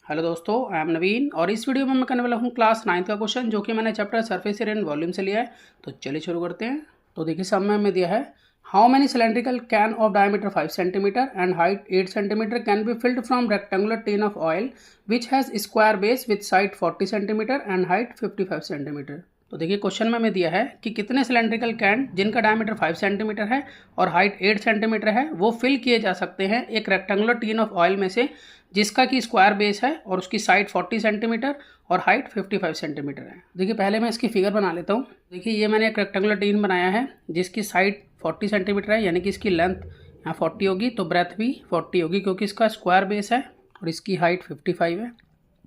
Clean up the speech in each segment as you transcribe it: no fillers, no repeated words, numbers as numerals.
Hello दोस्तों, I am नवीन और इस वीडियो में मैं करने वाला हूँ क्लास 9th का क्वेश्चन जो कि मैंने chapter surface area and volume से लिया है। तो चलिए शुरू करते हैं। तो देखिए समय में दिया है how many cylindrical can of diameter 5 centimetre and height 8 centimetre can be filled from rectangular tin of oil which has square base with side 40 centimetre and height 55 centimetre. तो देखिए क्वेश्चन में दिया है कि कितने सिलेंड्रिकल कैन जिनका diameter 5 centimetre है और हाइट 8 सेंटीमीटर है वो फिल किए जा सकते हैं एक रेक्टेंगुलर टिन ऑफ ऑयल में से जिसका कि स्क्वायर बेस है और उसकी साइड 40 सेंटीमीटर और हाइट 55 सेंटीमीटर है। देखिए पहले मैं इसकी फिगर बना लेता हूँ। देखिए ये मैंने एक रेक्टेंगुलर टिन बनाया है जिसकी साइड 40 सेंटीमीटर है, यानी कि इसकी लेंथ यहाँ 40 होगी तो ब्रेथ भी 40 होगी क्योंकि इसका स्क्वायर बेस है और इसकी हाइट 55 है।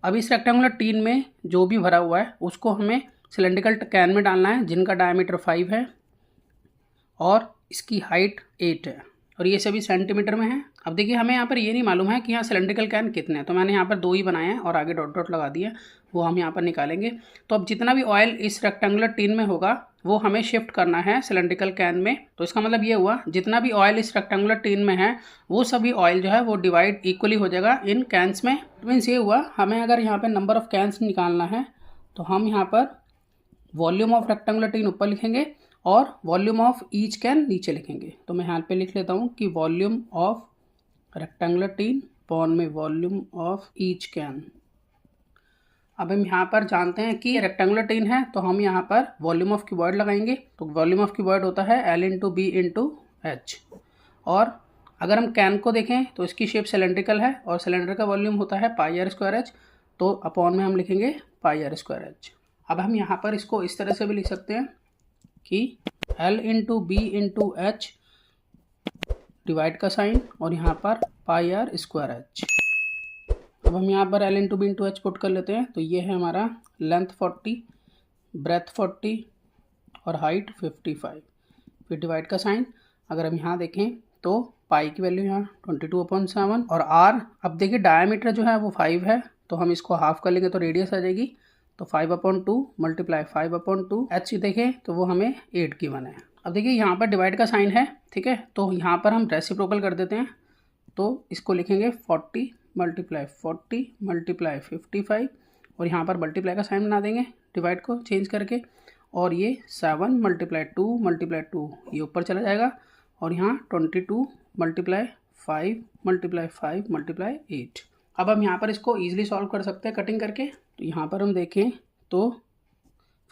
अब इस रेक्टेंगुलर टिन में जो भी भरा हुआ है उसको हमें सिलेंड्रिकल कैन में डालना है जिनका डायमीटर 5 है और इसकी हाइट 8 है और ये सभी सेंटीमीटर में है। अब देखिए हमें यहाँ पर ये नहीं मालूम है कि यहाँ सिलेंड्रिकल कैन कितने हैं, तो मैंने यहाँ पर 2 ही बनाए हैं और आगे डॉट डॉट लगा दिया, वो हम यहाँ पर निकालेंगे। तो अब जितना भी ऑयल इस रेक्टेंगुलर टिन में होगा वो हमें शिफ्ट करना है सिलेंड्रिकल कैन में। तो इसका मतलब ये हुआ जितना भी ऑयल इस रेक्टेंगुलर टिन में है वो सभी ऑयल जो है वो डिवाइड इक्वली हो जाएगा इन कैंस में। मीन्स ये हुआ हमें अगर यहाँ पर नंबर ऑफ कैंस निकालना है तो हम यहाँ पर वॉल्यूम ऑफ रेक्टेंगुलर टिन ऊपर लिखेंगे और वॉल्यूम ऑफ ईच कैन नीचे लिखेंगे। तो मैं यहाँ पे लिख लेता हूँ कि volume of rectangular tin upon में वॉल्यूम ऑफ ईच कैन। अब हम यहाँ पर जानते हैं कि रेक्टेंगुलर टिन है तो हम यहाँ पर वॉल्यूम ऑफ क्यूबॉइड लगाएंगे। तो वॉल्यूम ऑफ क्यूबॉइड होता है L/B/H। और अगर हम कैन को देखें तो इसकी शेप सिलेंड्रिकल है और सिलेंडर का वॉल्यूम होता है πr²h, तो अपॉन में हम लिखेंगे πr²h। अब हम यहाँ पर इसको इस तरह से भी लिख सकते हैं कि L/B/H डिवाइड का साइन और यहाँ पर πr²h। अब हम यहाँ पर L/B/H पुट कर लेते हैं। तो ये है हमारा लेंथ 40, ब्रेथ 40 और हाइट 55, फिर डिवाइड का साइन। अगर हम यहाँ देखें तो पाई की वैल्यू यहाँ 22/7 और r, अब देखिए डायमीटर जो है वो 5 है तो हम इसको हाफ कर लेंगे तो रेडियस आ जाएगी। तो 5/2 मल्टीप्लाई 5/2 h देखें तो वो हमें 8 गिवन है। अब देखिए यहाँ पर डिवाइड का साइन है, ठीक है, तो यहाँ पर हम रेसिप्रोकल कर देते हैं। तो इसको लिखेंगे 40 मल्टीप्लाई 40 मल्टीप्लाई 55 और यहाँ पर मल्टीप्लाई का साइन बना देंगे डिवाइड को चेंज करके, और ये 7 मल्टीप्लाई 2 ये ऊपर चला जाएगा और यहाँ 22 मल्टीप्लाई 5 मल्टीप्लाई 5 मल्टीप्लाई 8। अब हम यहाँ पर इसको ईजिली सॉल्व कर सकते हैं कटिंग करके। तो यहाँ पर हम देखें तो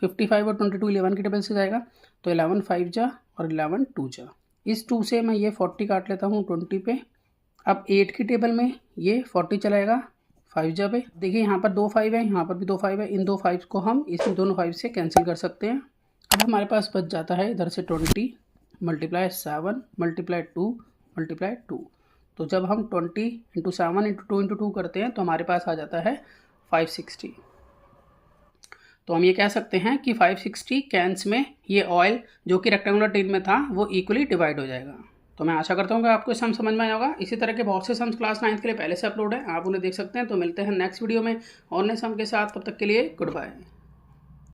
55 और 22 11 की टेबल से जाएगा तो 11 5 जा और 11 2 जा। इस 2 से मैं ये 40 काट लेता हूँ 20 पे। अब 8 की टेबल में ये 40 चलाएगा 5 जा पे। देखिए यहाँ पर 2 5 है, यहाँ पर भी 2 5 है, इन 2 5 को हम इस दोनों 5 से कैंसिल कर सकते हैं। अब हमारे पास बच जाता है इधर से 20 मल्टीप्लाई 7 मल्टीप्लाई 2 मल्टीप्लाई 2। तो जब हम 20 × 7 × 2 × 2 करते हैं तो हमारे पास आ जाता है 560। तो हम ये कह सकते हैं कि 560 कैंस में ये ऑयल जो कि रेक्टेंगुलर टिन में था वो इक्वली डिवाइड हो जाएगा। तो मैं आशा करता हूँ कि आपको सम समझ में आया होगा। इसी तरह के बहुत से सम्स क्लास 9th के लिए पहले से अपलोड है, आप उन्हें देख सकते हैं। तो मिलते हैं नेक्स्ट वीडियो में और नए सम के साथ, तब तक के लिए गुड बाय।